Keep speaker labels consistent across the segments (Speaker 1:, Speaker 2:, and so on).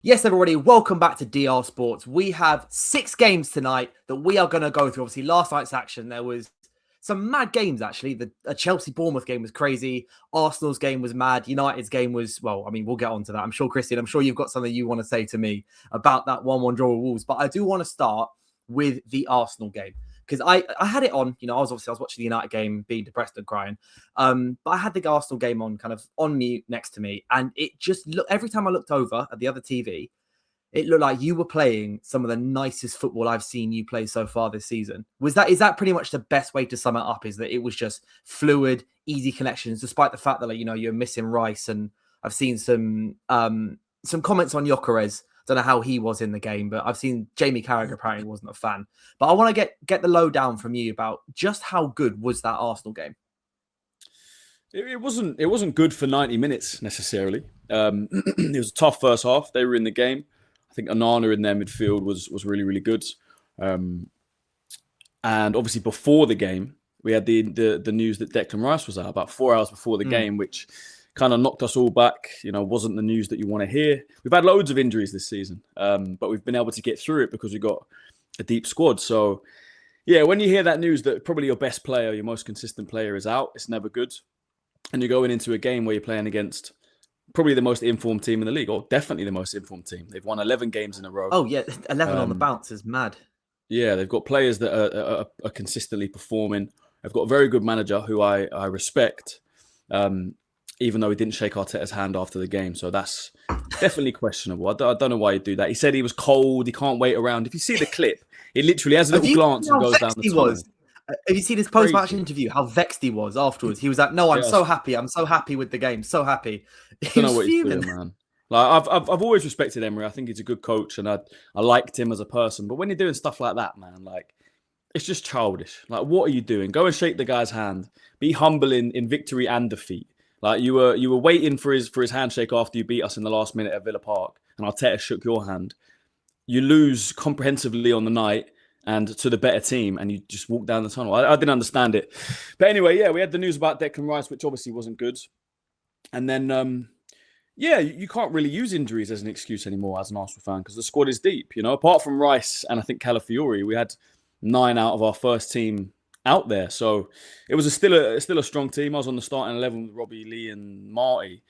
Speaker 1: Yes, everybody, welcome back to DR Sports. We have 6 games tonight that we are going to go through. Obviously, last night's action, there was some mad games, actually. The Chelsea-Bournemouth game was crazy. Arsenal's game was mad. United's game was, well, I mean, we'll get on to that. I'm sure, Christian, I'm sure you've got something you want to say to me about that 1-1 draw with Wolves. But I do want to start with the Arsenal game. Because I had it on, I was watching the United game, being depressed and crying. But I had the Arsenal game on, kind of on mute next to me, and it just looked. Every time I looked over at the other TV, it looked like you were playing some of the nicest football I've seen you play so far this season. Is that pretty much the best way to sum it up? Is that it was just fluid, easy connections, despite the fact that you're missing Rice, and I've seen some comments on Gyokres. Don't know how he was in the game, but I've seen Jamie Carragher apparently wasn't a fan. But I want to get the lowdown from you about just how good was that Arsenal game.
Speaker 2: It wasn't good for 90 minutes necessarily. It was a tough first half. They were in the game. I think Onana in their midfield was really, really good. And obviously before the game, we had the news that Declan Rice was out about 4 hours before the game, which kind of knocked us all back. Wasn't the news that you want to hear. We've had loads of injuries this season, but we've been able to get through it because we've got a deep squad. So, yeah, when you hear that news that probably your best player, your most consistent player is out, it's never good. And you're going into a game where you're playing against probably the most informed team in the league, or definitely the most informed team. They've won 11 games in a row.
Speaker 1: Oh, yeah, 11 on the bounce is mad.
Speaker 2: Yeah, they've got players that are consistently performing. They've got a very good manager who I respect, even though he didn't shake Arteta's hand after the game. So that's definitely questionable. I don't know why he'd do that. He said he was cold. He can't wait around. If you see the clip, it literally has a little glance and goes down the tunnel.
Speaker 1: Have you seen his post-match interview? How vexed he was afterwards. He was like, "No, I'm so happy. I'm so happy with the game. So happy."
Speaker 2: I don't know what he's doing, man. Like I've always respected Emery. I think he's a good coach, and I liked him as a person. But when you're doing stuff like that, man, like it's just childish. Like, what are you doing? Go and shake the guy's hand. Be humble in victory and defeat. Like you were waiting for his handshake after you beat us in the last minute at Villa Park, and Arteta shook your hand. You lose comprehensively on the night and to the better team, and you just walk down the tunnel. I didn't understand it. But anyway, yeah, we had the news about Declan Rice, which obviously wasn't good. And then, you can't really use injuries as an excuse anymore as an Arsenal fan because the squad is deep. Apart from Rice and I think Calafiori, we had 9 out of our first team out there. So it was still a strong team. I was on the starting 11 with Robbie, Lee and Marty.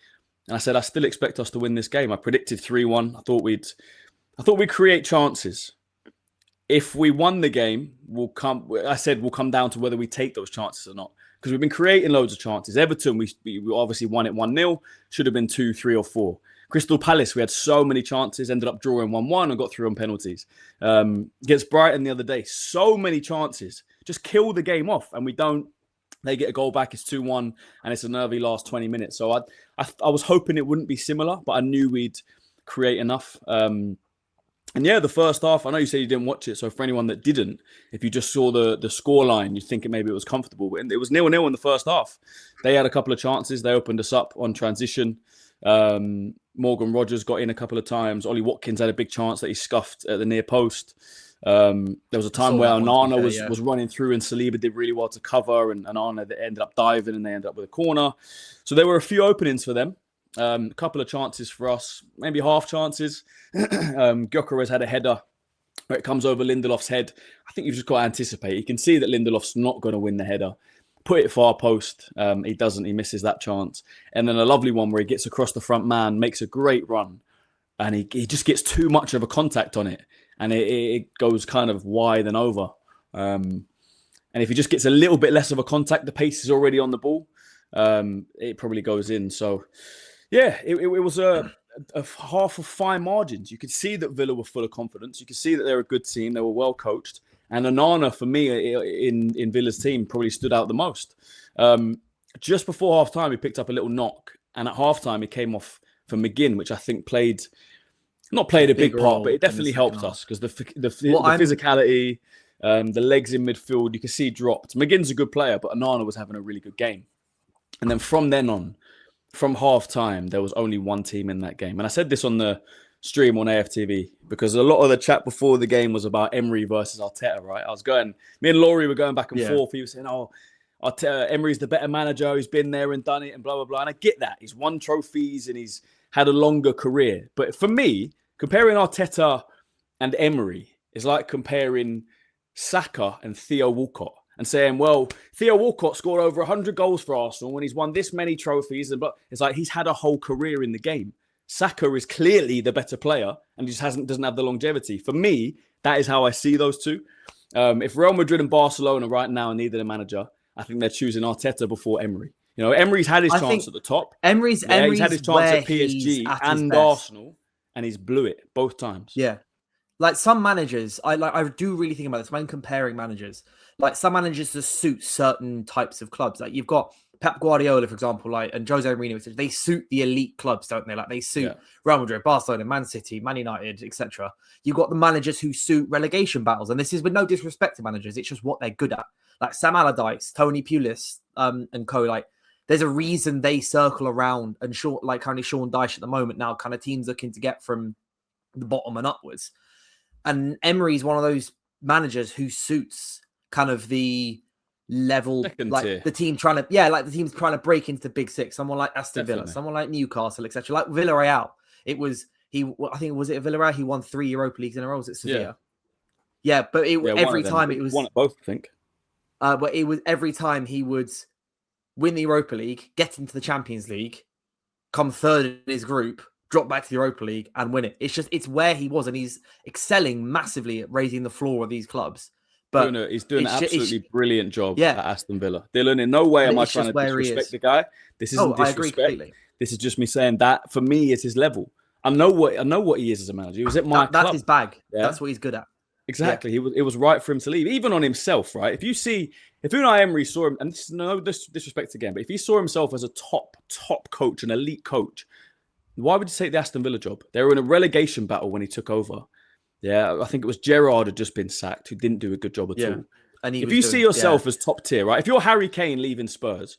Speaker 2: And I said, I still expect us to win this game. I predicted 3-1. I thought we'd create chances. If we won the game, we'll come down to whether we take those chances or not. Because we've been creating loads of chances. Everton, we obviously won it 1-0. Should have been 2, 3 or 4. Crystal Palace, we had so many chances. Ended up drawing 1-1 and got through on penalties. Against Brighton the other day, so many chances. Just kill the game off. And we don't. They get a goal back. It's 2-1. And it's a nervy last 20 minutes. So I was hoping it wouldn't be similar. But I knew we'd create enough. And yeah, the first half, I know you said you didn't watch it. So for anyone that didn't, if you just saw the scoreline, you'd think maybe it was comfortable. But it was 0-0 in the first half. They had a couple of chances. They opened us up on transition. Morgan Rogers got in a couple of times. Ollie Watkins had a big chance that he scuffed at the near post. There was a time where Onana was running through and Saliba did really well to cover. And Onana ended up diving and they ended up with a corner. So there were a few openings for them. A couple of chances for us, maybe half chances. Gyokres had a header where it comes over Lindelof's head. I think you've just got to anticipate. You can see that Lindelof's not going to win the header. Put it far post. He doesn't. He misses that chance. And then a lovely one where he gets across the front man, makes a great run. And he just gets too much of a contact on it. And it goes kind of wide and over. And if he just gets a little bit less of a contact, the pace is already on the ball. It probably goes in. So... yeah, it was a half of fine margins. You could see that Villa were full of confidence. You could see that they're a good team. They were well coached. And Onana, for me, in Villa's team, probably stood out the most. Just before half-time, he picked up a little knock. And at half-time, he came off for McGinn, which I think played a big part, but it definitely helped us because the physicality, the legs in midfield, you can see dropped. McGinn's a good player, but Onana was having a really good game. And then from then on, from half-time, there was only one team in that game. And I said this on the stream on AFTV because a lot of the chat before the game was about Emery versus Arteta, right? Me and Laurie were going back and forth. He was saying, Arteta, Emery's the better manager. He's been there and done it and blah, blah, blah. And I get that. He's won trophies and he's had a longer career. But for me, comparing Arteta and Emery is like comparing Saka and Theo Walcott and saying, well, Theo Walcott scored over 100 goals for Arsenal and he's won this many trophies. But it's like he's had a whole career in the game. Saka is clearly the better player and he just doesn't have the longevity. For me, that is how I see those two. If Real Madrid and Barcelona right now needed a manager, I think they're choosing Arteta before Emery. You know, Emery's had his chance at the top.
Speaker 1: Emery's
Speaker 2: he's had his chance at PSG and Arsenal, and he's blew it both times.
Speaker 1: Yeah. Like some managers, I do really think about this when comparing managers. Like some managers just suit certain types of clubs. Like you've got Pep Guardiola, for example, like and Jose Mourinho. They suit the elite clubs, don't they? Like they suit Real Madrid, Barcelona, Man City, Man United, etc. You've got the managers who suit relegation battles, and this is with no disrespect to managers. It's just what they're good at. Like Sam Allardyce, Tony Pulis, and co. Like there's a reason they circle around and currently Sean Dyche at the moment now, kind of teams looking to get from the bottom and upwards. And Emery's one of those managers who suits kind of the level, the team trying to break into the big six. Someone like Aston Villa, someone like Newcastle, etc. Like Villarreal. I think it was Villarreal. He won 3 Europa Leagues in a row. Was it Sevilla? Yeah, but every time it was
Speaker 2: won it both, I think.
Speaker 1: But it was every time he would win the Europa League, get into the Champions League, come third in his group, drop back to the Europa League and win it. It's where he was, and he's excelling massively at raising the floor of these clubs. But
Speaker 2: he's doing an absolutely brilliant job at Aston Villa. Dylan, in no way am I trying to disrespect the guy. This isn't disrespect. I agree completely. This is just me saying that for me, it's his level. I know what he is as a manager. He was at my club.
Speaker 1: That's his bag. Yeah? That's what he's good at.
Speaker 2: Exactly. Yeah. It was right for him to leave, even on himself, right? If Unai Emery saw him, and this is no disrespect again, but if he saw himself as a top coach, an elite coach, why would he take the Aston Villa job? They were in a relegation battle when he took over. Yeah, I think it was Gerrard had just been sacked, who didn't do a good job at all. And if you see yourself as top tier, right? If you're Harry Kane leaving Spurs,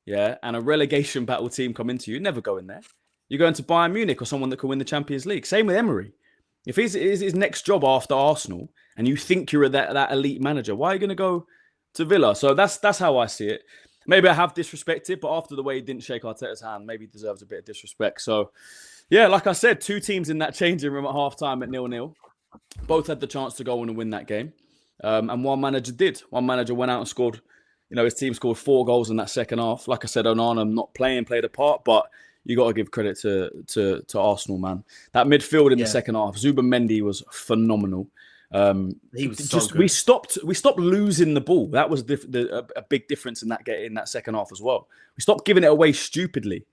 Speaker 2: and a relegation battle team come into you, never go in there. You're going to Bayern Munich or someone that can win the Champions League. Same with Emery. If his next job after Arsenal and you think you're that elite manager, why are you going to go to Villa? So that's how I see it. Maybe I have disrespected, but after the way he didn't shake Arteta's hand, maybe he deserves a bit of disrespect. So, yeah, like I said, 2 teams in that changing room at halftime at 0-0. Both had the chance to go on and win that game. And one manager did. One manager went out and scored, his team scored 4 goals in that second half. Like I said, Onana not played a part, but you got to give credit to Arsenal, man. That midfield in the second half, Zubimendi was phenomenal.
Speaker 1: He was so good.
Speaker 2: We stopped losing the ball. That was a big difference in that second half as well. We stopped giving it away stupidly.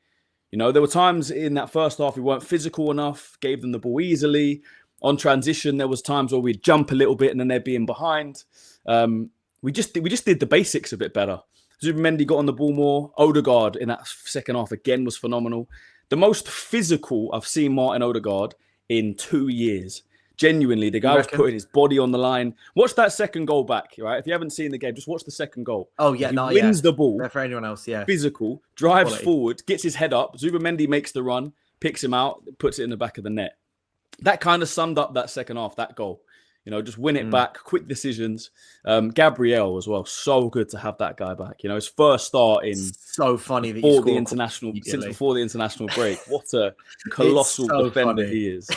Speaker 2: There were times in that first half we weren't physical enough, gave them the ball easily. On transition, there was times where we'd jump a little bit and then they'd be in behind. We just did the basics a bit better. Zubimendi got on the ball more. Odegaard in that second half again was phenomenal. The most physical I've seen Martin Odegaard in 2 years. Genuinely, the guy was putting his body on the line. Watch that second goal back, right? If you haven't seen the game, just watch the second goal.
Speaker 1: Oh, yeah.
Speaker 2: He wins the ball.
Speaker 1: For anyone else,
Speaker 2: Physical, drives forward, gets his head up. Zubimendi makes the run, picks him out, puts it in the back of the net. That kind of summed up that second half, that goal. Just win it back, quick decisions. Gabriel as well, so good to have that guy back. His first start in
Speaker 1: so funny that
Speaker 2: before the international break. What a colossal defender he is.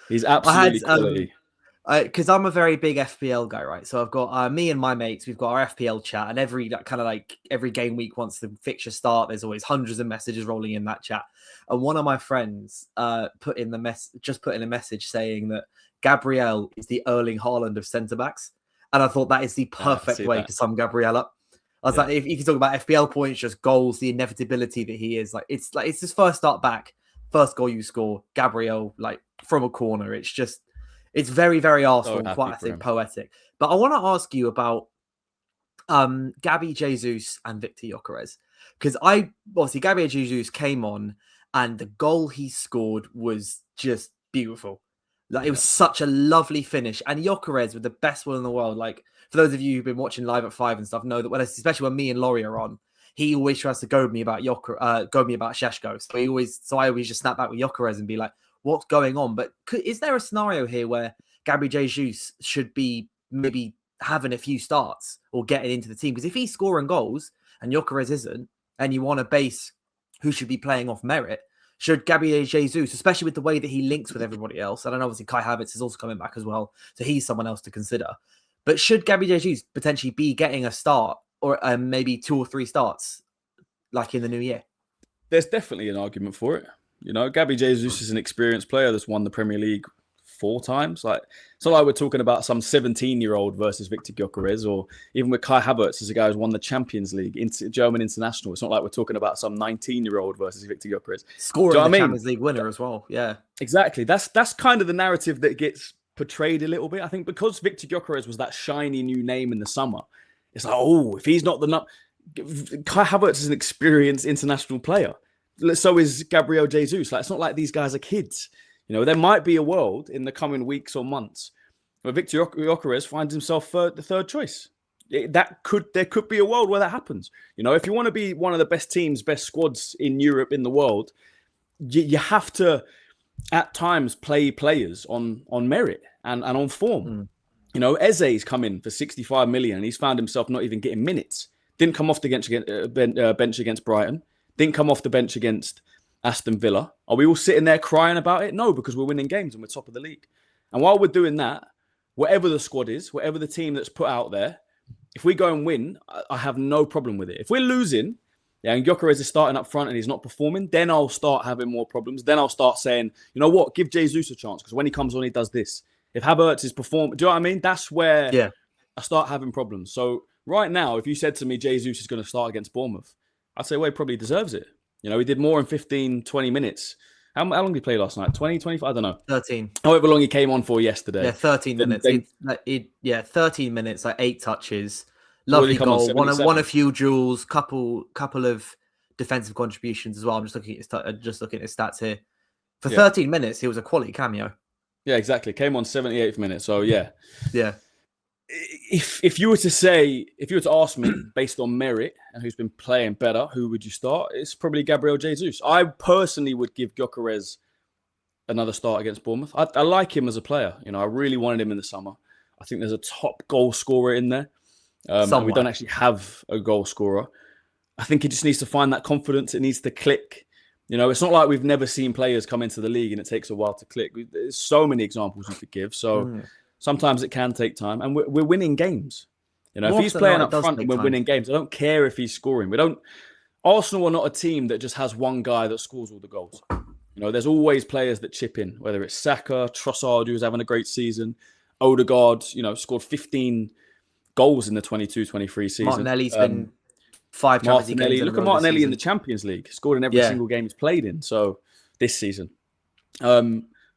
Speaker 2: He's absolutely quality.
Speaker 1: Because I'm a very big FPL guy, right? So I've got me and my mates. We've got our FPL chat, and every game week, once the fixture start, there's always hundreds of messages rolling in that chat. And one of my friends put in a message saying that Gabriel is the Erling Haaland of centre backs, and I thought that is the perfect way to sum Gabriel up. I was like, if you talk about FPL points, just goals, the inevitability that he is, it's his first start back, first goal you score, Gabriel, from a corner. It's very, very Arsenal, quite, I think, poetic. But I want to ask you about Gabi Jesus and Victor Gyokres. Because Gabriel Jesus came on and the goal he scored was just beautiful. It was such a lovely finish. And Gyokres, with the best will in the world, for those of you who've been watching Live at 5 and stuff, know that especially when me and Laurie are on, he always tries to goad me about Sesko. So I always just snap back with Gyokres and be like, what's going on? But is there a scenario here where Gabriel Jesus should be maybe having a few starts or getting into the team? Because if he's scoring goals and Gyokres isn't, and you want to base who should be playing off merit, should Gabriel Jesus, especially with the way that he links with everybody else, and I know obviously Kai Havertz is also coming back as well, so he's someone else to consider. But should Gabriel Jesus potentially be getting a start or maybe 2 or 3 starts like in the new year?
Speaker 2: There's definitely an argument for it. Gabriel Jesus is an experienced player that's won the Premier League 4 times. Like, it's not like we're talking about some 17-year-old versus Victor Gyokres, or even with Kai Havertz as a guy who's won the Champions League, German international. It's not like we're talking about some 19-year-old versus Victor Gyokres.
Speaker 1: Scoring the Champions League winner as well. Yeah,
Speaker 2: exactly. That's kind of the narrative that gets portrayed a little bit. I think because Victor Gyokres was that shiny new name in the summer, it's like, oh, if he's not Kai Havertz is an experienced international player. So is Gabriel Jesus. Like, it's not like these guys are kids. There might be a world in the coming weeks or months where Victor Gyokres finds himself the third choice. There could be a world where that happens. If you want to be one of the best teams, best squads in Europe, in the world, you have to at times play players on merit and on form. Eze's come in for 65 million and he's found himself not even getting minutes. Didn't come off the bench against Brighton. Didn't come off the bench against Aston Villa. Are we all sitting there crying about it? No, because we're winning games and we're top of the league. And while we're doing that, whatever the squad is, whatever the team that's put out there, if we go and win, I have no problem with it. If we're losing, and Gyokres is starting up front and he's not performing, then I'll start having more problems. Then I'll start saying, you know what, give Jesus a chance, because when he comes on, he does this. If Havertz is performing, do you know what I mean? That's where I start having problems. So right now, if you said to me, Jesus is going to start against Bournemouth, I'd say, well, he probably deserves it. He did more in 15, 20 minutes. How long did he play last night? 20, 25? I don't know.
Speaker 1: 13.
Speaker 2: However long he came on for yesterday.
Speaker 1: Yeah, 13 minutes. 13 minutes, like 8 touches. Lovely goal. Won a few duels, couple of defensive contributions as well. I'm just looking at his stats here. For 13 minutes, he was a quality cameo.
Speaker 2: Yeah, exactly. Came on 78th minute. So, yeah.
Speaker 1: Yeah.
Speaker 2: If you were to ask me based on merit and who's been playing better, who would you start? It's probably Gabriel Jesus. I personally would give Gyokres another start against Bournemouth. I like him as a player. I really wanted him in the summer. I think there's a top goal scorer in there. And we don't actually have a goal scorer. I think he just needs to find that confidence. It needs to click. It's not like we've never seen players come into the league and it takes a while to click. There's so many examples you could give. So sometimes it can take time, and we're winning games. If he's playing up front and we're winning games, I don't care if he's scoring. Arsenal are not a team that just has one guy that scores all the goals. There's always players that chip in, whether it's Saka, Trossard, who's having a great season, Odegaard, scored 15 goals in the 22-23 season.
Speaker 1: Martinelli's been 5 Champions League games.
Speaker 2: Look at Martinelli in the Champions League, scored in every single game he's played in. So this season.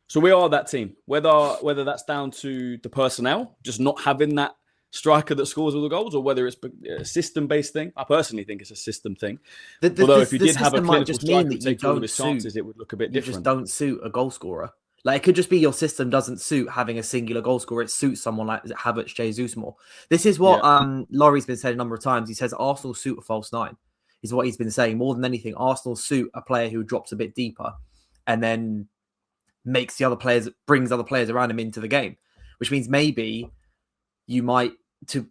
Speaker 2: So we are that team, whether that's down to the personnel, just not having that striker that scores all the goals, or whether it's a system-based thing. I personally think it's a system thing. Although if you did have a clinical striker that takes all of his chances, it would look a bit different. You just
Speaker 1: don't suit a goal scorer. Like, it could just be your system doesn't suit having a singular goal scorer. It suits someone like Havertz, Jesus more. This is what Laurie's been saying a number of times. He says Arsenal suit a false 9, is what he's been saying. More than anything, Arsenal suit a player who drops a bit deeper and then brings other players around him into the game, which means maybe you might, to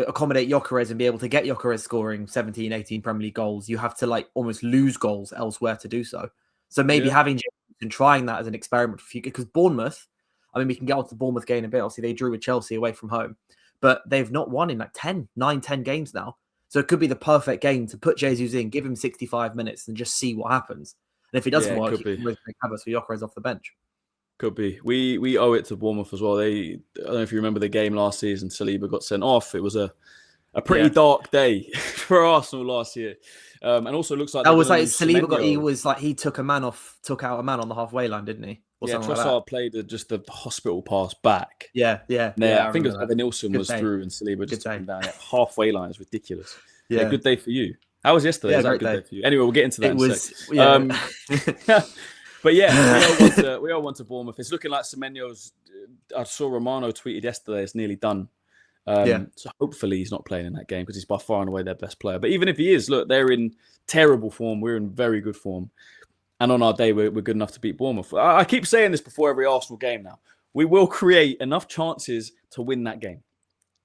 Speaker 1: accommodate Gyokres and be able to get Gyokres scoring 17, 18 Premier League goals, you have to like almost lose goals elsewhere to do so. So maybe having and trying that as an experiment for future, because Bournemouth, I mean, we can get on to the Bournemouth game in a bit. Obviously, they drew with Chelsea away from home, but they've not won in like 10 games now. So it could be the perfect game to put Jesus in, give him 65 minutes and just see what happens. And if it doesn't work, you can have us for Gyokres off the bench.
Speaker 2: Could be. We owe it to Bournemouth as well. I don't know if you remember the game last season, Saliba got sent off. It was a pretty dark day for Arsenal last year. And also looks like...
Speaker 1: That was like Saliba he took out a man on the halfway line, didn't he?
Speaker 2: Trossard played just a hospital pass back.
Speaker 1: Yeah.
Speaker 2: I think it was Evan Nilsson was through and Saliba just came down at halfway line. It's ridiculous. Yeah, good day for you. How was yesterday? Was that a good day for you? Anyway, we'll get into that in a sec. But we all want to Bournemouth. It's looking like Semenyo's... I saw Romano tweeted yesterday, it's nearly done. So hopefully he's not playing in that game because he's by far and away their best player. But even if he is, look, they're in terrible form. We're in very good form. And on our day, we're good enough to beat Bournemouth. I keep saying this before every Arsenal game now. We will create enough chances to win that game.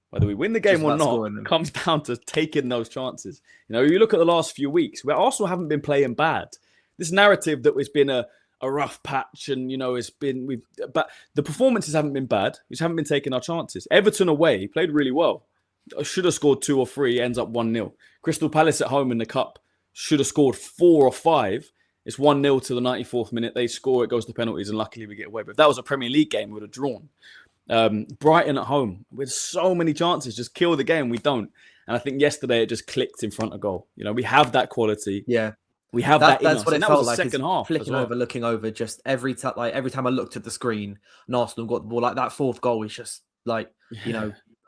Speaker 2: Whether we win the game or not comes down to taking those chances. You look at the last few weeks where Arsenal haven't been playing bad. this narrative that it's been a rough patch and, but the performances haven't been bad. We just haven't been taking our chances. Everton away played really well. Should have scored 2 or 3, ends up 1-0. Crystal Palace at home in the cup should have scored 4 or 5. It's 1-0 to the 94th minute. They score, it goes to penalties, and luckily we get away. But if that was a Premier League game, we would have drawn. Brighton at home with so many chances, just kill the game. We don't. And I think yesterday it just clicked in front of goal. We have that quality.
Speaker 1: Yeah.
Speaker 2: We have that.
Speaker 1: That's what it felt like.
Speaker 2: Second half.
Speaker 1: Flicking over, looking over, just every time I looked at the screen, and Arsenal got the ball. Like that fourth goal is just like,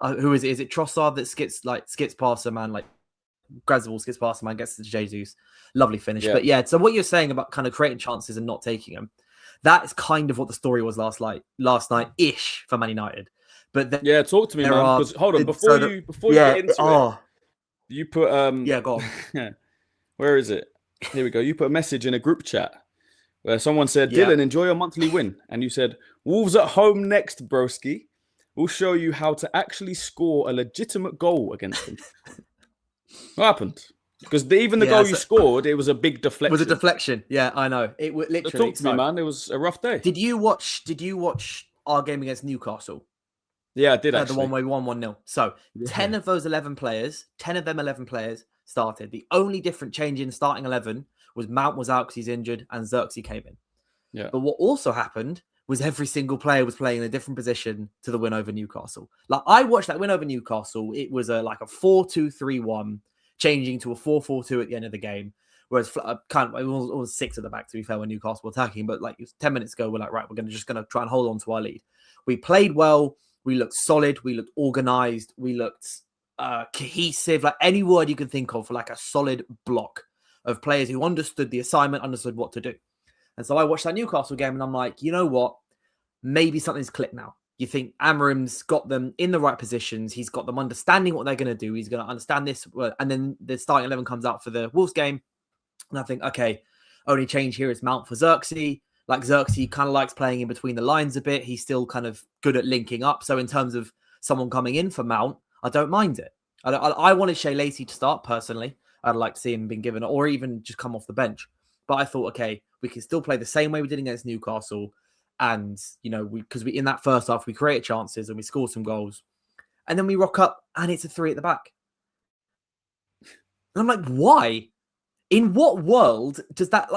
Speaker 1: who is it? Is it Trossard that skips past a man, like grabs the ball, skips past a man, gets to Jesus. Lovely finish. Yeah. But yeah, so what you're saying about kind of creating chances and not taking them, that is kind of what the story was last night-ish for Man United. But
Speaker 2: talk to me, man. Because hold on, before you get into it, you put
Speaker 1: go on.
Speaker 2: Where is it? Here we go. You put a message in a group chat where someone said, Dylan, enjoy your monthly win. And you said, Wolves at home next, broski. We'll show you how to actually score a legitimate goal against them. What happened? Because even the goal you scored, it was a big deflection.
Speaker 1: It was a deflection. Yeah, I know. It was literally.
Speaker 2: Talk to me, man. It was a rough day.
Speaker 1: Did you watch our game against Newcastle?
Speaker 2: Yeah, I did actually.
Speaker 1: The one where we won 1-0. So 10 of those 11 players, 10 of them 11 players started. The only different change in starting 11 was Mount was out because he's injured and Xerxes came in.
Speaker 2: Yeah.
Speaker 1: But what also happened was every single player was playing in a different position to the win over Newcastle. Like I watched that win over Newcastle. It was a 4-2-3-1, changing to a 4-4-2 at the end of the game. Whereas it was 6 at the back, to be fair, when Newcastle were attacking. But 10 minutes ago, we're like, right, we're just going to try and hold on to our lead. We played well. We looked solid. We looked organized. We looked cohesive, like any word you can think of for a solid block of players who understood the assignment, understood what to do. And so I watched that Newcastle game and I'm like, you know what? Maybe something's clicked now. You think Amorim's got them in the right positions. He's got them understanding what they're going to do. He's going to understand this. And then the starting 11 comes out for the Wolves game. And I think, okay, only change here is Mount for Xerxes. Xerxes kind of likes playing in between the lines a bit. He's still kind of good at linking up. So in terms of someone coming in for Mount, I don't mind it. I wanted Shea Lacey to start personally. I'd like to see him being given, or even just come off the bench. But I thought, okay, we can still play the same way we did against Newcastle. And, because we in that first half, we created chances and we scored some goals. And then we rock up and it's a 3 at the back. And I'm like, why? In what world does that,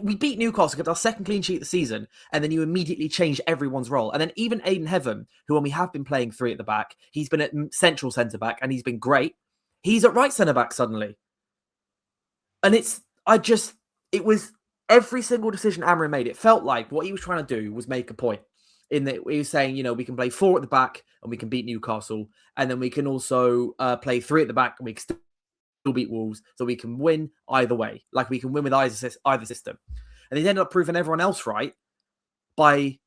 Speaker 1: we beat Newcastle, got our second clean sheet of the season, and then you immediately change everyone's role. And then even Aiden Heaven, who when we have been playing 3 at the back, he's been at central centre-back and he's been great. He's at right centre-back suddenly. And it was every single decision Amorim made. It felt like what he was trying to do was make a point. In that he was saying, we can play 4 at the back and we can beat Newcastle. And then we can also play 3 at the back and we can still beat Wolves, so we can win either way. We can win with either system. And he ended up proving everyone else right by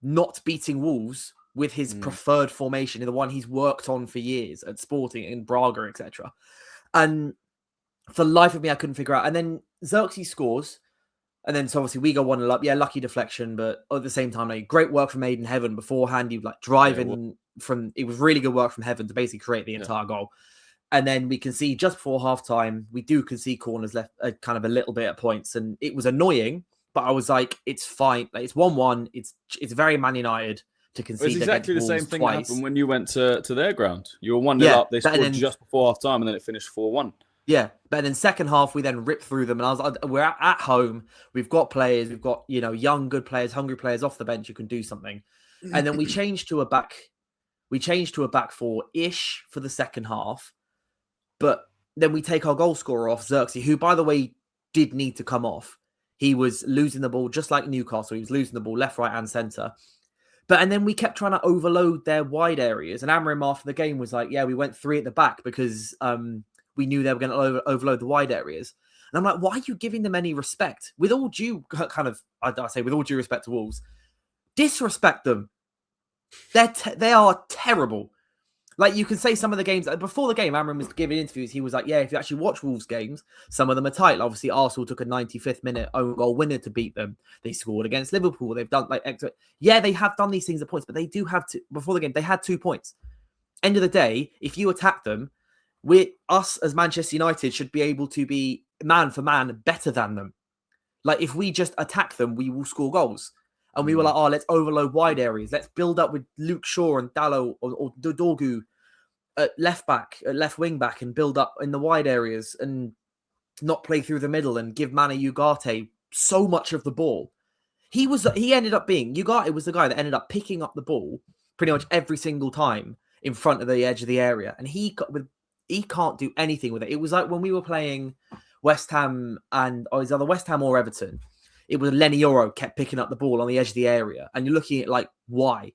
Speaker 1: not beating Wolves with his preferred formation, the one he's worked on for years at Sporting and Braga, etc. And for the life of me, I couldn't figure out. And then Xerxes scores, and then so obviously we go 1-0 up. Yeah, lucky deflection, but at the same time, great work from Aiden Heaven beforehand. He driving from. It was really good work from Heaven to basically create the entire goal. And then we can see just before halftime, we do concede corners left kind of a little bit at points. And it was annoying, but I was like, it's fine. It's 1-1. It's very Man United to concede.
Speaker 2: It's exactly the same thing that happened when you went to their ground. You were 1-0 up. They scored just before halftime and then it finished 4-1.
Speaker 1: Yeah. But then second half, we then ripped through them. And I was like, we're at home. We've got players. We've got, young, good players, hungry players off the bench who can do something. And then we changed to a back 4-ish for the second half. But then we take our goal scorer off, Xerxes, who, by the way, did need to come off. He was losing the ball, just like Newcastle. He was losing the ball left, right, and centre. And then we kept trying to overload their wide areas. And Amorim after the game was like, yeah, we went 3 at the back because we knew they were going to overload the wide areas. And I'm like, why are you giving them any respect? With all due with all due respect to Wolves, disrespect them. They are terrible. You can say some of the games before the game, Amorim was giving interviews. He was like, yeah, if you actually watch Wolves games, some of them are tight. Obviously, Arsenal took a 95th minute own goal winner to beat them. They scored against Liverpool. They've done they have done these things at points, but they do have to. Before the game, they had 2 points. End of the day, if you attack them, us as Manchester United should be able to be man for man better than them. Like, if we just attack them, we will score goals. And we were like, let's overload wide areas. Let's build up with Luke Shaw and Dallo or Dorgu at left wing back, and build up in the wide areas and not play through the middle and give Mana Ugarte so much of the ball. He ended up being, Ugarte was the guy that ended up picking up the ball pretty much every single time in front of the edge of the area. And he can't do anything with it. It was like when we were playing West Ham and it was either West Ham or Everton. It was Lenny Yoro kept picking up the ball on the edge of the area. And you're looking at like, why?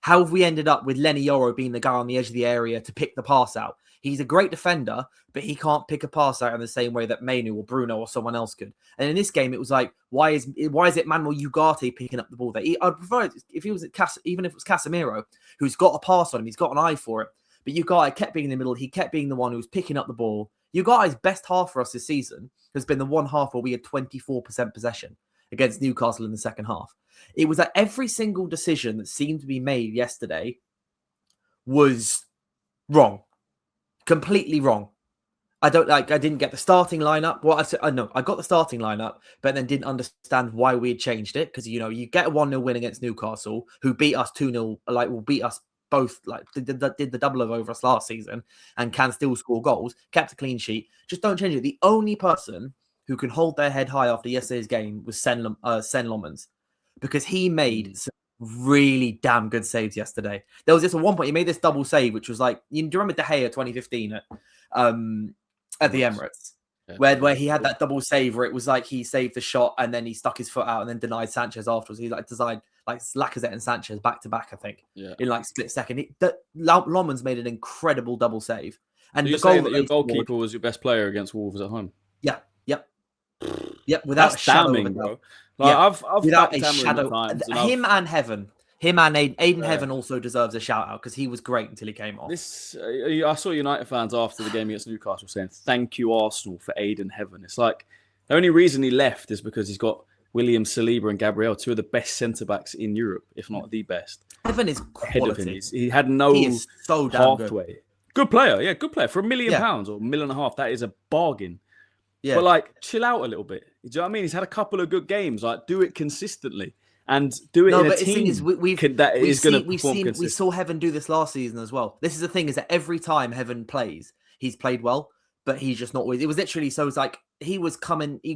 Speaker 1: How have we ended up with Lenny Yoro being the guy on the edge of the area to pick the pass out? He's a great defender, but he can't pick a pass out in the same way that Mainu or Bruno or someone else could. And in this game, it was like, why is it Manuel Ugarte picking up the ball there? I'd prefer it if he was even if it was Casemiro, who's got a pass on him, he's got an eye for it. But Ugarte kept being in the middle. He kept being the one who was picking up the ball. Ugarte's best half for us this season has been the one half where we had 24% possession against Newcastle in the second half. It was that every single decision that seemed to be made yesterday was wrong. Completely wrong. I didn't get the starting lineup. Well, I got the starting lineup, but then didn't understand why we had changed it. Because, you get a 1-0 win against Newcastle, who beat us 2-0, will beat us both, did the double over us last season and can still score goals, kept a clean sheet. Just don't change it. The only person who can hold their head high after yesterday's game was Sen Lomans, because he made some really damn good saves yesterday. There was this at one point, he made this double save, which was like, do you remember De Gea 2015 at the Emirates? Yeah. Where he had that double save where it was like he saved the shot and then he stuck his foot out and then denied Sanchez afterwards. He designed Lacazette and Sanchez back to back, I think, in split second. Lomans made an incredible double save. And
Speaker 2: you're saying that your goalkeeper was your best player against Wolves at home?
Speaker 1: Yeah. Yep. Without a shadow of a doubt.
Speaker 2: I've
Speaker 1: without a shadow. Him and Heaven. Him and Aiden Heaven also deserves a shout out because he was great until he came off.
Speaker 2: I saw United fans after the game against Newcastle saying, "Thank you, Arsenal, for Aiden Heaven." It's like the only reason he left is because he's got William Saliba and Gabriel, two of the best centre backs in Europe, if not the best.
Speaker 1: Heaven is quality.
Speaker 2: He had no
Speaker 1: so damn
Speaker 2: halfway. Good player, good player for £1 million or £1.5 million. That is a bargain. Yeah. But chill out a little bit. Do you know what I mean? He's had a couple of good games. Do it consistently and do it in a team
Speaker 1: we saw Heaven do this last season as well. This is the thing, is that every time Heaven plays, he's played well, but he's just not always. It was literally so. It was like he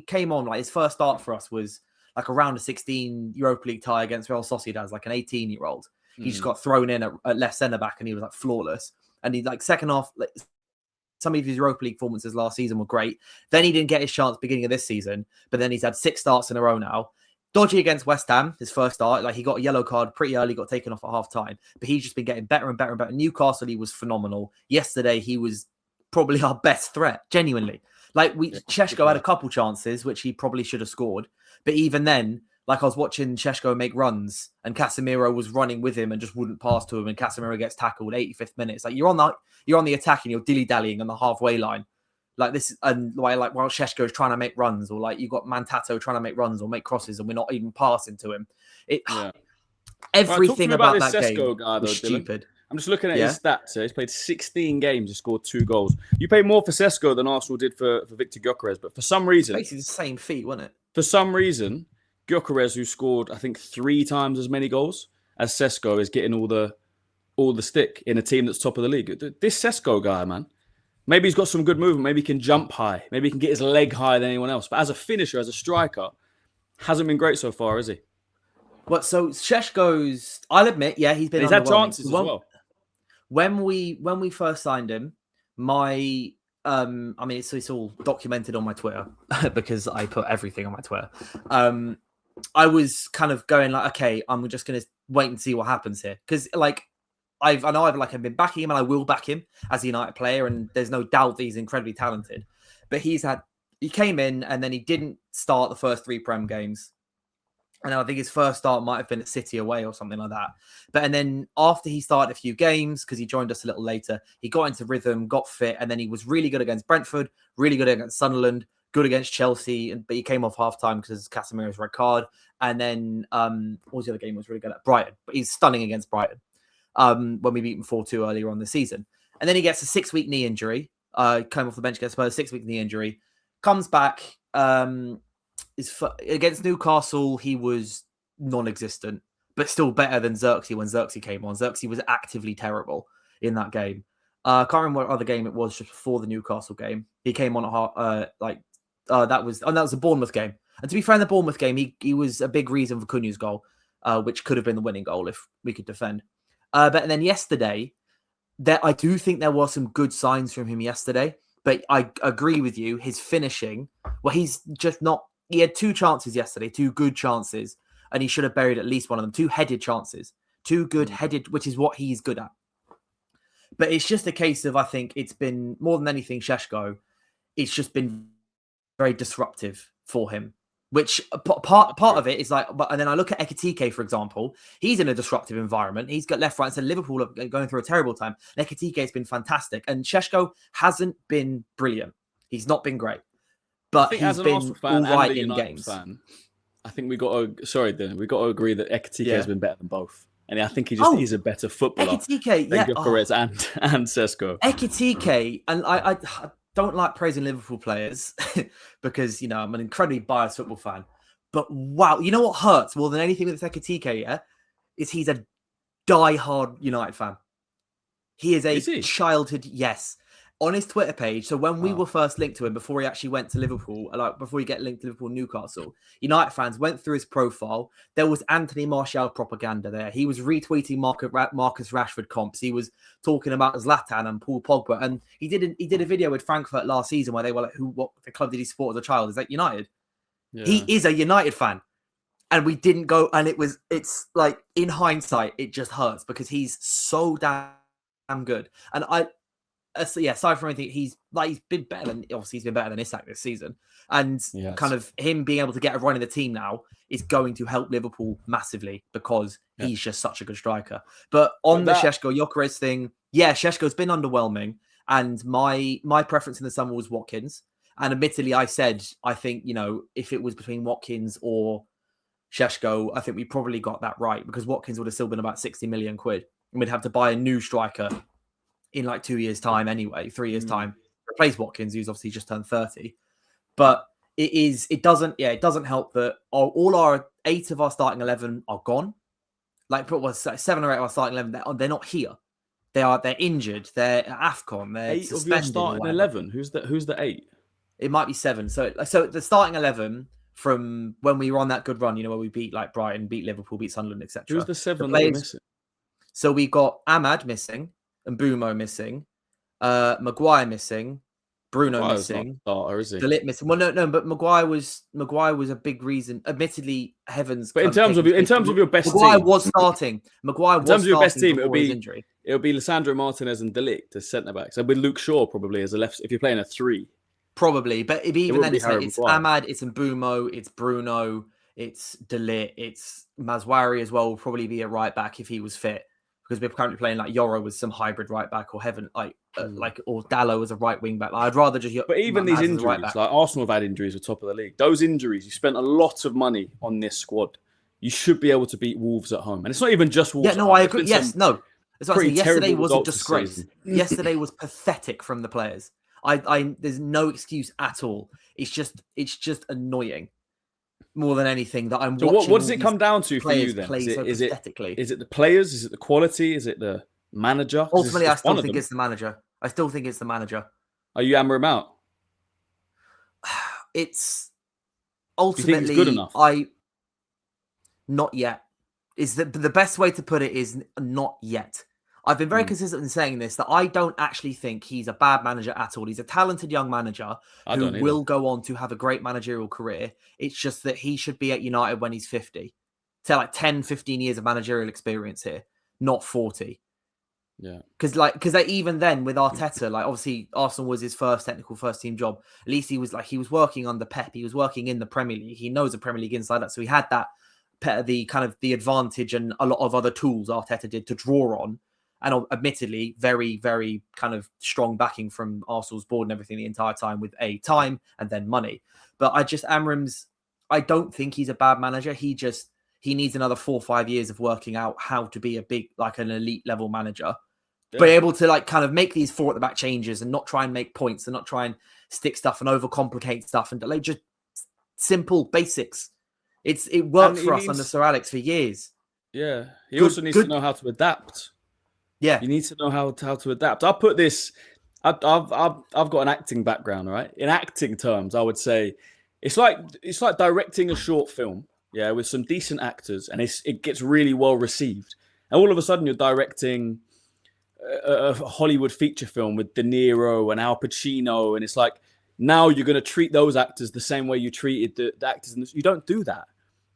Speaker 1: came on his first start for us was like a round of 16 Europa League tie against Real Sociedad, like an 18-year-old. He just got thrown in at left centre back and he was flawless. And he second half. Some of his Europa League performances last season were great. Then he didn't get his chance beginning of this season, but then he's had 6 starts in a row now. Dodgy against West Ham, his first start. He got a yellow card pretty early, got taken off at half time, but he's just been getting better and better and better. Newcastle, he was phenomenal. Yesterday, he was probably our best threat, genuinely. Sesko had a couple chances, which he probably should have scored. But even then, I was watching Sesko make runs and Casemiro was running with him and just wouldn't pass to him. And Casemiro gets tackled 85th minute. It's you're on the attack and you're dilly-dallying on the halfway line. While Sesko is trying to make runs, or you got Mantato trying to make runs or make crosses and we're not even passing to him. Everything about that Sesko guy was stupid.
Speaker 2: I'm just looking at his stats. He's played 16 games and scored 2 goals. You paid more for Sesko than Arsenal did for Victor Gyokres, but for some reason...
Speaker 1: Basically the same feat, wasn't it?
Speaker 2: For some reason, Gyokres, who scored, I think, 3 times as many goals as Sesko, is getting all the stick in a team that's top of the league. This Sesko guy, man, maybe he's got some good movement. Maybe he can jump high. Maybe he can get his leg higher than anyone else. But as a finisher, as a striker, hasn't been great so far, is he?
Speaker 1: So Sesko's, I'll admit, he's been.
Speaker 2: He's had chances as well.
Speaker 1: When we first signed him, it's all documented on my Twitter because I put everything on my Twitter. I was kind of going okay, I'm just going to wait and see what happens here. Because I've been backing him and I will back him as a United player. And there's no doubt that he's incredibly talented. But he came in and then he didn't start the first 3 Prem games. And I think his first start might have been at City away or something like that. And then after he started a few games, because he joined us a little later, he got into rhythm, got fit, and then he was really good against Brentford, really good against Sunderland, good against Chelsea, but he came off half-time because of Casemiro's red card. And then what was the other game he was really good at? Brighton. But he's stunning against Brighton when we beat him 4-2 earlier on the season. And then he gets a 6-week knee injury, came off the bench against Spurs, 6-week knee injury, comes back, against Newcastle, he was non-existent, but still better than Xerxes when Xerxes came on. Xerxes was actively terrible in that game. I can't remember what other game it was just before the Newcastle game. He came on that was the Bournemouth game. And to be fair, in the Bournemouth game, he was a big reason for Cunha's goal, which could have been the winning goal if we could defend. But then yesterday, I do think there were some good signs from him yesterday. But I agree with you. His finishing, he's just not. He had 2 chances yesterday, 2 good chances, and he should have buried at least one of them. 2 headed chances, 2 good headed, which is what he's good at. But it's just a case of, I think it's been more than anything, Sesko. It's just been very disruptive for him. Which part of it is like, and then I look at Eketike, for example. He's in a disruptive environment. He's got left, right, and Liverpool are going through a terrible time. Eketike has been fantastic, and Sesko hasn't been brilliant. He's not been great, but he's been all right in games.
Speaker 2: I think we got to agree that Eketike has been better than both, and I think he's a better footballer
Speaker 1: Eketike,
Speaker 2: than Gyokres and Sesko.
Speaker 1: Eketike, and I don't like praising Liverpool players because, I'm an incredibly biased football fan. But wow, you know what hurts more than anything with Eketike, is he's a die-hard United fan. He is a childhood, yes. On his Twitter page, so when we were first linked to him, before he actually went to Liverpool, before he get linked to Liverpool Newcastle, United fans went through his profile. There was Anthony Martial propaganda there. He was retweeting Marcus Rashford comps. He was talking about Zlatan and Paul Pogba. And he did a video with Frankfurt last season where they were like, what the club did he support as a child? Is that United? Yeah. He is a United fan. And we didn't go, and it's like, in hindsight, it just hurts because he's so damn good. And aside from anything, he's been better than Isak this season, and kind of him being able to get a run in the team now is going to help Liverpool massively because he's just such a good striker. But on the Sesko Gyokres thing, Shesko's been underwhelming, and my preference in the summer was Watkins. And admittedly, I said I think if it was between Watkins or Sesko, I think we probably got that right because Watkins would have still been about 60 million quid, and we'd have to buy a new striker in like 2 years' time anyway, 3 years' time, replace Watkins, who's obviously just turned 30. But it doesn't help that all our 8 of our starting 11 are gone. Like 7 or 8 of our starting 11, they're not here. They're injured. They're AFCON. They're
Speaker 2: 8 of your starting 11. Who's the 8?
Speaker 1: It might be 7. So the starting 11 from when we were on that good run, where we beat like Brighton, beat Liverpool, beat Sunderland, etc.
Speaker 2: Who's the 7 that we're missing?
Speaker 1: So we got Ahmad missing. And Mbumo missing, Maguire missing, Bruno missing, Delit missing. Well, no, but Maguire was a big reason. Admittedly, Heavens.
Speaker 2: But in terms of your best
Speaker 1: Maguire
Speaker 2: team,
Speaker 1: was starting. Maguire was starting. In terms of your best team,
Speaker 2: it'll be Lissandro Martinez and Delit as centre backs, and with Luke Shaw probably as a left. If you're playing a 3,
Speaker 1: probably. But even then, it's Ahmad, it's Mbumo, it's Bruno, it's Delit, it's Mazwari as well. Will probably be a right back if he was fit. Because we're currently playing like Yoro with some hybrid right back, or Heaven or Dallo as a right wing back. Like, I'd rather just.
Speaker 2: But even these injuries, like Arsenal have had injuries at the top of the league. Those injuries, you spent a lot of money on this squad. You should be able to beat Wolves at home, and it's not even just Wolves.
Speaker 1: Yeah, no, I agree. Yes, no. Yesterday was a disgrace. Yesterday was pathetic from the players. There's no excuse at all. It's just annoying. More than anything that I'm watching.
Speaker 2: What does it come down to for you then? Is it the players? Is it the quality? Is it the manager?
Speaker 1: Ultimately, I still think it's the manager. Are you
Speaker 2: Amorim out?
Speaker 1: It's ultimately,
Speaker 2: you think it's good enough?
Speaker 1: Not yet. Is the best way to put it is not yet. I've been very consistent in saying this, that I don't actually think he's a bad manager at all. He's a talented young manager who will go on to have a great managerial career. It's just that he should be at United when he's 50. So like 10, 15 years of managerial experience here, not 40.
Speaker 2: Yeah.
Speaker 1: Because even then with Arteta, like obviously Arsenal was his first team job. At least he was working under Pep. He was working in the Premier League. He knows the Premier League inside out. So he had that, the kind of the advantage and a lot of other tools Arteta did to draw on. And admittedly, very, very kind of strong backing from Arsenal's board and everything the entire time with time and then money. But I don't think he's a bad manager. He needs another 4 or 5 years of working out how to be a big, like an elite level manager. Yeah. Be able to like kind of make these 4 at the back changes and not try and make points and not try and stick stuff and overcomplicate stuff and like just simple basics. It worked
Speaker 2: And
Speaker 1: for
Speaker 2: he
Speaker 1: us under
Speaker 2: needs-
Speaker 1: Sir Alex for years.
Speaker 2: Yeah, he
Speaker 1: Good-
Speaker 2: also needs
Speaker 1: good-
Speaker 2: to know how to adapt.
Speaker 1: Yeah,
Speaker 2: You need to know how to adapt. I put this. I've got an acting background, all right? In acting terms, I would say it's like directing a short film, yeah, with some decent actors, and it gets really well received. And all of a sudden, you're directing a Hollywood feature film with De Niro and Al Pacino, and it's like now you're going to treat those actors the same way you treated the actors. You don't do that.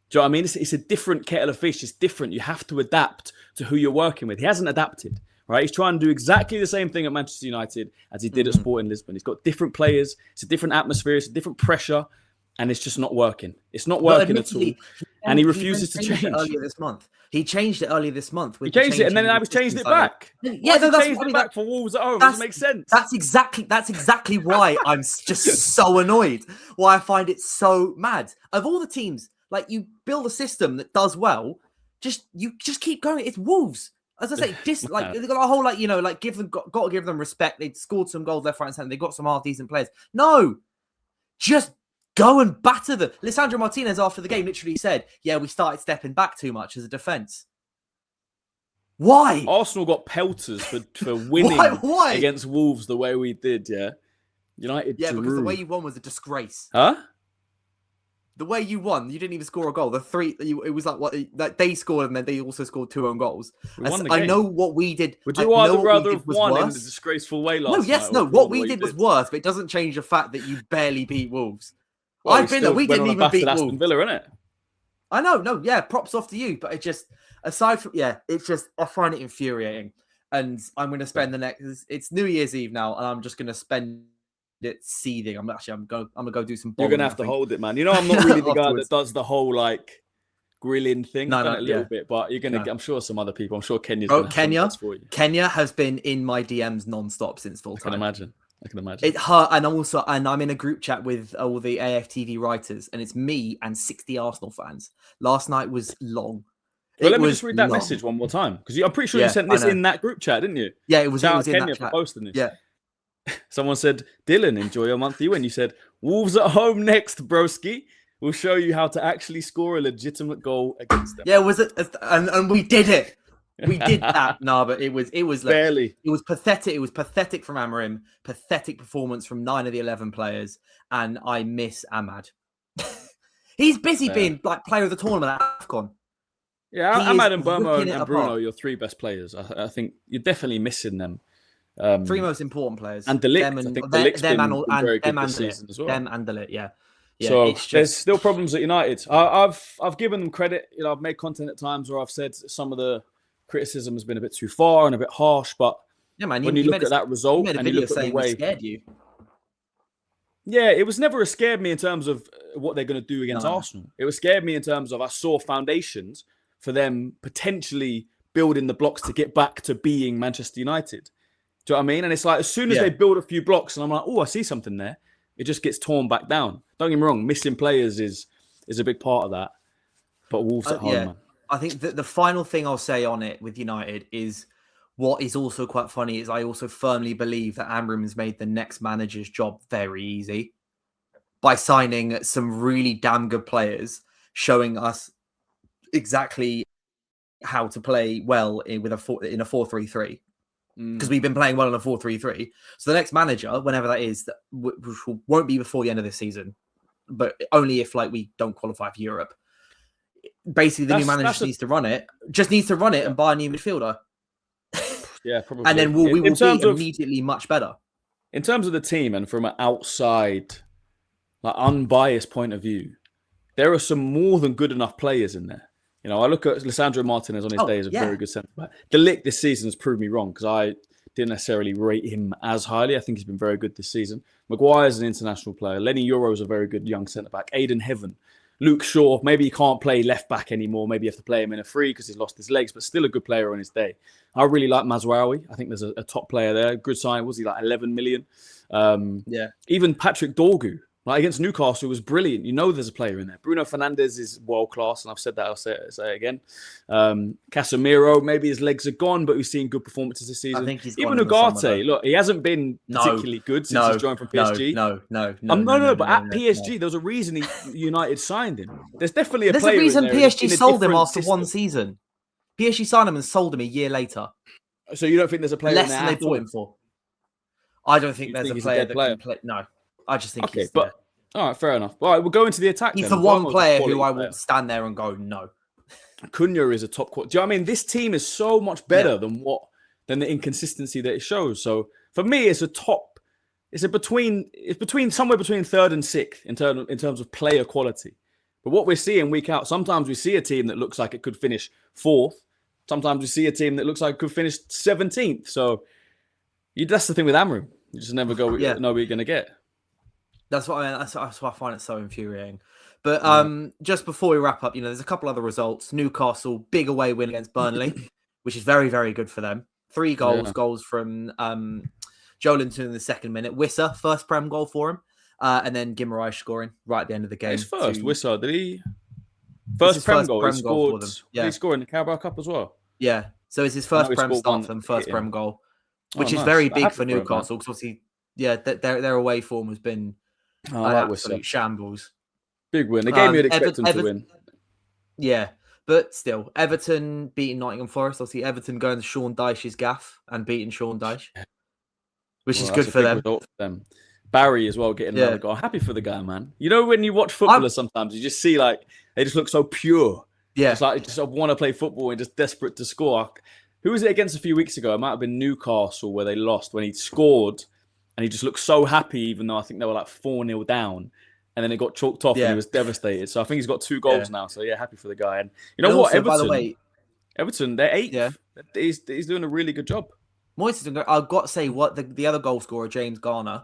Speaker 2: Do you know what I mean? It's a different kettle of fish. It's different. You have to adapt to who you're working with. He hasn't adapted, right? He's trying to do exactly the same thing at Manchester United as he did at Sporting Lisbon. He's got different players. It's a different atmosphere. It's a different pressure. And it's just not working. It's not working at all. And he refuses to change.
Speaker 1: Earlier this month. He changed it earlier this month.
Speaker 2: He changed it, and then now he's changed it back.
Speaker 1: Yeah,
Speaker 2: that's changed it back for Wolves at home. Doesn't make sense.
Speaker 1: That's exactly why I'm just so annoyed. Why I find it so mad. Of all the teams, like, you build a system that does well, you just keep going. It's Wolves. As I say, they've got a whole, like, got to give them respect. They'd scored some goals left, right, and centre. They got some half decent players. No, just go and batter them. Lisandro Martinez after the game literally said, "Yeah, we started stepping back too much as a defence." Why?
Speaker 2: Arsenal got pelters for winning
Speaker 1: Why?
Speaker 2: against Wolves the way we did. Yeah, United.
Speaker 1: Yeah,
Speaker 2: drew.
Speaker 1: because the way you won was a disgrace.
Speaker 2: Huh?
Speaker 1: The way you won, you didn't even score a goal. It was like what they scored, and then they also scored 2 own goals. I know what we did.
Speaker 2: Would you rather have won in the disgraceful way last night?
Speaker 1: No. What we did was worse, but it doesn't change the fact that you barely beat Wolves. Well, I've been there. We didn't even beat Wolves.
Speaker 2: Aston Villa, innit?
Speaker 1: I know. No, yeah. Props off to you, but it just aside from it's just I find it infuriating, and I'm going to spend the next. It's New Year's Eve now, and I'm just going to spend it seething. I'm gonna go do some.
Speaker 2: You're gonna have to hold it, man. You know, I'm not really the guy that does the whole like grilling thing.
Speaker 1: No,
Speaker 2: a little bit, but you're gonna. I'm sure some other people. I'm sure Kenya's.
Speaker 1: Kenya has been in my DMs non-stop since full time.
Speaker 2: I can imagine.
Speaker 1: It hurt, and I'm in a group chat with all the AFTV writers, and it's me and 60 Arsenal fans. Last night was long.
Speaker 2: Well, let me just read that message one more time, because I'm pretty sure you sent this in that group chat, didn't you?
Speaker 1: Yeah, it was.
Speaker 2: Shout
Speaker 1: it
Speaker 2: was
Speaker 1: was
Speaker 2: out
Speaker 1: in
Speaker 2: Kenya
Speaker 1: that chat.
Speaker 2: for posting this.
Speaker 1: Yeah.
Speaker 2: Someone said, "Dylan, enjoy your monthly win." You said, "Wolves at home next, broski. We'll show you how to actually score a legitimate goal against them."
Speaker 1: Yeah, was it? And we did it. We did that. No, but it was like,
Speaker 2: barely.
Speaker 1: It was pathetic. It was pathetic from Amorim. Pathetic performance from 9 of the 11 players. And I miss Ahmad. He's busy being like player of the tournament at AFCON.
Speaker 2: Yeah, Ahmad and Burma and Bruno are your 3 best players. I think you're definitely missing them.
Speaker 1: 3 most important players.
Speaker 2: And De Ligt. I think De Ligt's been very good this season as well.
Speaker 1: Them and De Ligt, yeah.
Speaker 2: So there's still problems at United. I've given them credit. I've made content at times where I've said some of the criticism has been a bit too far and a bit harsh. But when you look at that result and you look at the way,
Speaker 1: scared you.
Speaker 2: Yeah, it was never a scared me in terms of what they're going to do against Arsenal. It was scared me in terms of I saw foundations for them potentially building the blocks to get back to being Manchester United. Do you know what I mean? And it's like as soon as they build a few blocks and I'm like, oh, I see something there. It just gets torn back down. Don't get me wrong, missing players is a big part of that. But Wolves at home, man.
Speaker 1: I think that the final thing I'll say on it with United is what is also quite funny is I also firmly believe that Amorim has made the next manager's job very easy by signing some really damn good players, showing us exactly how to play well in a 4-3-3. Because we've been playing well in a 4-3-3. So the next manager, whenever that is, which won't be before the end of this season, but only if we don't qualify for Europe. Basically, the new manager needs to run it. Just needs to run it and buy a new midfielder.
Speaker 2: Yeah, probably.
Speaker 1: And then we will be immediately much better.
Speaker 2: In terms of the team and from an outside, unbiased point of view, there are some more than good enough players in there. I look at Lisandro Martinez on his day as a very good centre back. De Ligt this season has proved me wrong because I didn't necessarily rate him as highly. I think he's been very good this season. Maguire's an international player. Lenny Yoro's a very good young centre back. Aidan Heaven. Luke Shaw, maybe he can't play left back anymore. Maybe you have to play him in a free because he's lost his legs, but still a good player on his day. I really like Mazraoui. I think there's a top player there. Good sign. Was he 11 million? Even Patrick Dorgu Like against Newcastle, it was brilliant. You know there's a player in there. Bruno Fernandes is world-class, and I've said that, I'll say it again. Casemiro, maybe his legs are gone, but we've seen good performances this season.
Speaker 1: I think he's
Speaker 2: even Ugarte, look, he hasn't been particularly good since he's joined from PSG.
Speaker 1: No.
Speaker 2: But at PSG, there was a reason United signed him. There's definitely a
Speaker 1: There's
Speaker 2: player
Speaker 1: a reason
Speaker 2: in there
Speaker 1: PSG
Speaker 2: in a
Speaker 1: sold him
Speaker 2: different
Speaker 1: after
Speaker 2: system.
Speaker 1: one season. PSG signed him and sold him a year later.
Speaker 2: So you don't think there's a player
Speaker 1: less
Speaker 2: in there
Speaker 1: than they
Speaker 2: at
Speaker 1: bought
Speaker 2: all?
Speaker 1: him for? I don't think
Speaker 2: You
Speaker 1: there's
Speaker 2: think
Speaker 1: a
Speaker 2: he's a
Speaker 1: player
Speaker 2: dead
Speaker 1: that
Speaker 2: player?
Speaker 1: can play. No, I just think
Speaker 2: Okay,
Speaker 1: he's
Speaker 2: but all right, fair enough. All right, we'll go into the attack.
Speaker 1: he's
Speaker 2: then.
Speaker 1: the one
Speaker 2: Bournemouth's a
Speaker 1: player
Speaker 2: quality
Speaker 1: who I
Speaker 2: player.
Speaker 1: will stand there and go, no.
Speaker 2: Cunha is a top quality. Do you know what I mean? This team is so much better than the inconsistency that it shows. So for me, it's between somewhere between third and sixth in terms of player quality. But what we're seeing week out, sometimes we see a team that looks like it could finish fourth. Sometimes we see a team that looks like it could finish 17th. So that's the thing with Amorim. You just never know what you're going to get.
Speaker 1: That's why I find it so infuriating. But just before we wrap up, there's a couple other results. Newcastle, big away win against Burnley, which is very, very good for them. 3 goals from Joelinton in the second minute. Wissa, first Prem goal for him. And then Gyokres scoring right at the end of the game.
Speaker 2: His first. Wissa, did he? First Prem goal. He scored.
Speaker 1: for them. Yeah.
Speaker 2: Did he score in the Carabao Cup as well?
Speaker 1: Yeah. So it's his first Prem start for them, first Prem goal, which is
Speaker 2: nice.
Speaker 1: very big for Newcastle because obviously, their away form has been absolute shambles.
Speaker 2: Big win. The game you'd expect them to win.
Speaker 1: Yeah, but still, Everton beating Nottingham Forest. Obviously, Everton going to Sean Dyche's gaff and beating Sean Dyche, which is good for them.
Speaker 2: Barry as well getting another goal. Happy for the guy, man. When you watch footballers, sometimes you just see they just look so pure. Yeah, it's like just want to play football and just desperate to score. Who was it against a few weeks ago? It might have been Newcastle where they lost when he scored and he just looked so happy, even though I think they were 4-0 down. And then it got chalked off and he was devastated. So I think he's got 2 goals now. So happy for the guy. And what? Also, Everton, by the way, Everton, they're 8th. Yeah. He's doing a really good job.
Speaker 1: Moyes is doing. I've got to say, what the other goal scorer, James Garner,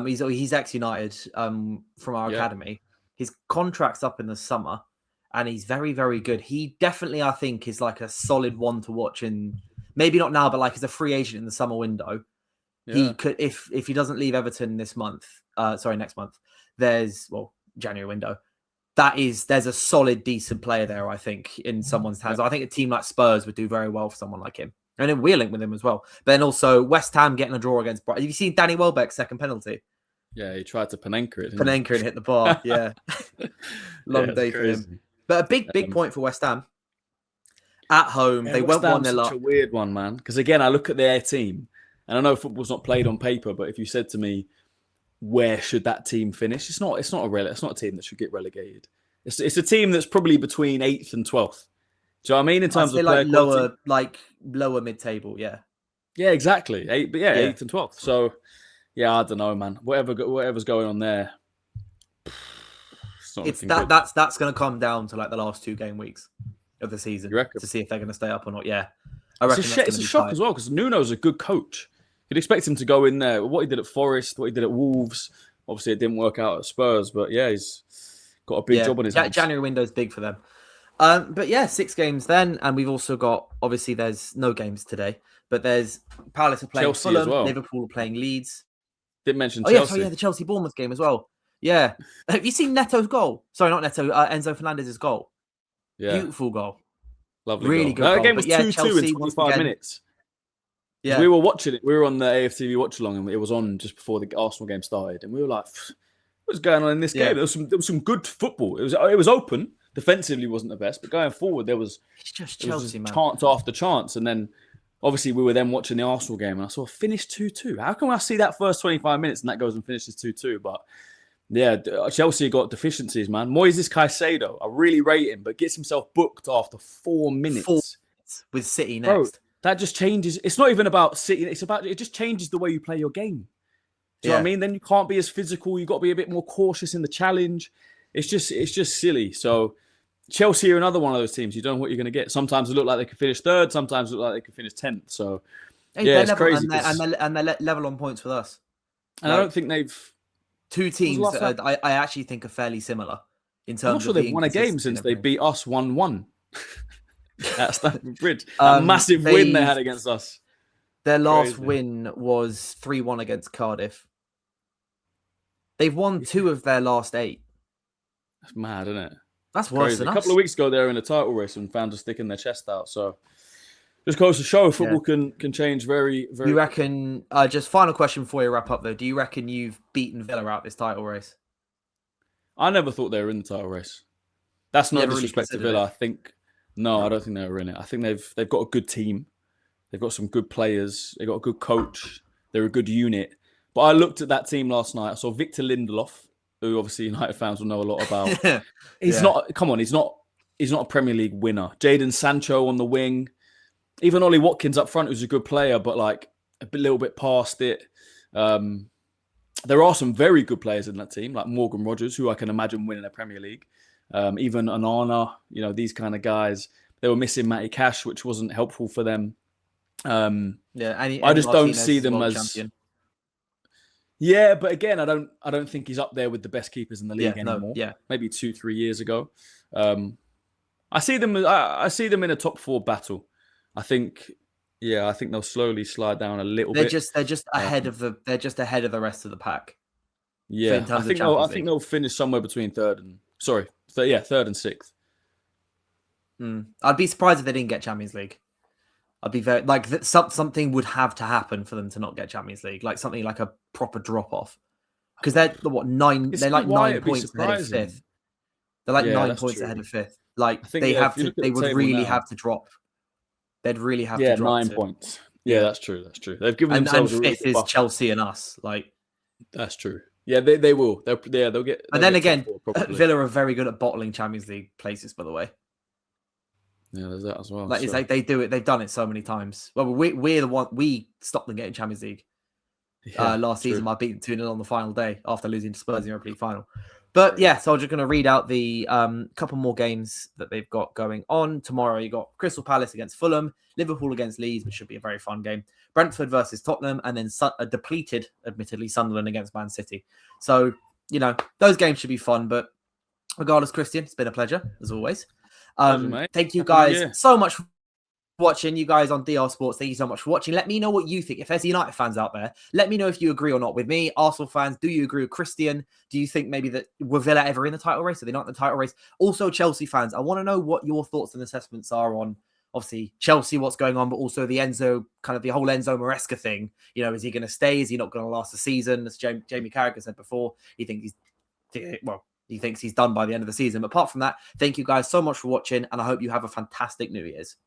Speaker 1: he's ex-United from our academy. His contract's up in the summer, and he's very, very good. He definitely, I think, is a solid one to watch. In maybe not now, but as a free agent in the summer window, he could if he doesn't leave Everton next month. There's January window. There's a solid, decent player there, I think, in someone's hands. I think a team like Spurs would do very well for someone like him. And then we're linked with him as well. But then also West Ham getting a draw against Brighton. Have you seen Danny Welbeck's second penalty?
Speaker 2: Yeah, he tried to Panenka it.
Speaker 1: And hit the bar. Yeah. Long day for him. But a big point for West Ham. At home, they went 1-0 up.
Speaker 2: Such a weird one, man. Because again, I look at their team, and I know football's not played on paper, but if you said to me, where should that team finish? It's not a team that should get relegated. It's a team that's probably between 8th and 12th. Do you know what I mean? In terms of player quality?
Speaker 1: lower mid-table, yeah.
Speaker 2: Yeah, exactly. 8th and 12th. So, I don't know, man. Whatever's going on there.
Speaker 1: That's going to come down to the last 2 game weeks of the season to see if they're going to stay up or not. Yeah, I reckon
Speaker 2: it's a shock as well because Nuno's a good coach. You'd expect him to go in there. What he did at Forest, what he did at Wolves. Obviously, it didn't work out at Spurs, but he's got a big job on his hands.
Speaker 1: January window's big for them. But 6 games then, and we've also got, obviously, there's no games today, but there's Palace are playing
Speaker 2: Chelsea
Speaker 1: Fulham,
Speaker 2: as well.
Speaker 1: Liverpool are playing Leeds.
Speaker 2: Didn't mention Chelsea.
Speaker 1: The Chelsea Bournemouth game as well. Yeah. Have you seen Neto's goal? Sorry, not Neto, Enzo Fernandez's goal. Yeah. Beautiful goal.
Speaker 2: Lovely
Speaker 1: really
Speaker 2: goal.
Speaker 1: Good
Speaker 2: That game was 2-2 in 25 minutes. Yeah. We were watching it. We were on the AFTV watch along, and it was on just before the Arsenal game started. And we were like, what's going on in this game? There was some good football. It was open. Defensively wasn't the best, but going forward, there was
Speaker 1: Chelsea, man.
Speaker 2: Chance after chance. And then, obviously, we were then watching the Arsenal game, and I saw finish 2-2. How can I see that first 25 minutes and that goes and finishes 2-2? But, Chelsea got deficiencies, man. Moises Caicedo, I really rate him, but gets himself booked after 4 minutes.
Speaker 1: 4 minutes with City next.
Speaker 2: Bro, that just changes. It's not even about City. It just changes the way you play your game. Do you know what I mean? Then you can't be as physical. You've got to be a bit more cautious in the challenge. It's just silly. So Chelsea are another one of those teams. You don't know what you're going to get. Sometimes it look like they could finish 3rd. Sometimes it look like they could finish 10th. So it's crazy.
Speaker 1: And they're level on points with us.
Speaker 2: And I don't think they've...
Speaker 1: 2 teams I actually think are fairly similar in terms of...
Speaker 2: I'm not sure they've won a game since they beat us 1-1 at Stamford Bridge. A massive win they had against us.
Speaker 1: Their last win was 3-1 against Cardiff. They've won 2 of their last 8.
Speaker 2: That's mad, isn't it?
Speaker 1: That's worse
Speaker 2: Crazy.
Speaker 1: than
Speaker 2: A
Speaker 1: us.
Speaker 2: couple of weeks ago, they were in a title race and found a sticking their chest out. So just goes to show football can change very, very.
Speaker 1: You reckon? Just final question before you wrap up, though. Do you reckon you've beaten Villa out this title race?
Speaker 2: I never thought they were in the title race. That's no disrespect to Villa. I think I don't think they were in it. I think they've got a good team. They've got some good players. They've got a good coach. They're a good unit. But I looked at that team last night. I saw Victor Lindelof, who obviously United fans will know a lot about. He's not. Come on, he's not a Premier League winner. Jadon Sancho on the wing. Even Ollie Watkins up front, who's a good player, but like a little bit past it. There are some very good players in that team, like Morgan Rogers, who I can imagine winning a Premier League. Even Onana, these kind of guys. They were missing Matty Cash, which wasn't helpful for them. I just don't see them as champion. Yeah, but again, I don't think he's up there with the best keepers in the league anymore. Maybe 2-3 years ago. I see them in a top 4 battle. I think they'll slowly slide down a little bit.
Speaker 1: They're just ahead of the rest of the pack.
Speaker 2: Yeah, I think they'll finish somewhere between third and 6th.
Speaker 1: I'd be surprised if they didn't get Champions League. I'd be very something would have to happen for them to not get Champions League, like something like a proper drop off, because they're 9. They're like 9 points ahead of 5th. They're like 9 points ahead of 5th. Like they would really have to drop. They'd really have to drop
Speaker 2: 9 points. Yeah, that's true. They've given themselves.
Speaker 1: And 5th is Chelsea and us. Like
Speaker 2: that's true. Yeah, they will. They'll get.
Speaker 1: But then again, Villa are very good at bottling Champions League places, by the way.
Speaker 2: Yeah, there's that as well.
Speaker 1: Like it's like they do it. They've done it so many times. Well, we're the one. We stopped them getting Champions League last season by beating 2-0 on the final day after losing to Spurs in the Europa League final. But so I'm just going to read out the couple more games that they've got going on tomorrow. You got Crystal Palace against Fulham, Liverpool against Leeds, which should be a very fun game. Brentford versus Tottenham, and then a depleted, admittedly, Sunderland against Man City. So those games should be fun. But regardless, Christian, it's been a pleasure as always. Thank you guys so much for watching. You guys on DR Sports, thank you so much for watching. Let me know what you think. If there's United fans out there, let me know if you agree or not with me. Arsenal fans, do you agree with Christian? Do you think maybe that were Villa ever in the title race? Are they not in the title race? Also, Chelsea fans, I want to know what your thoughts and assessments are on obviously Chelsea, what's going on, but also the Enzo, kind of the whole Enzo Maresca thing. Is he going to stay? Is he not going to last the season? As Jamie Carragher said before, he thinks he's done by the end of the season. But apart from that, thank you guys so much for watching, and I hope you have a fantastic New Year's.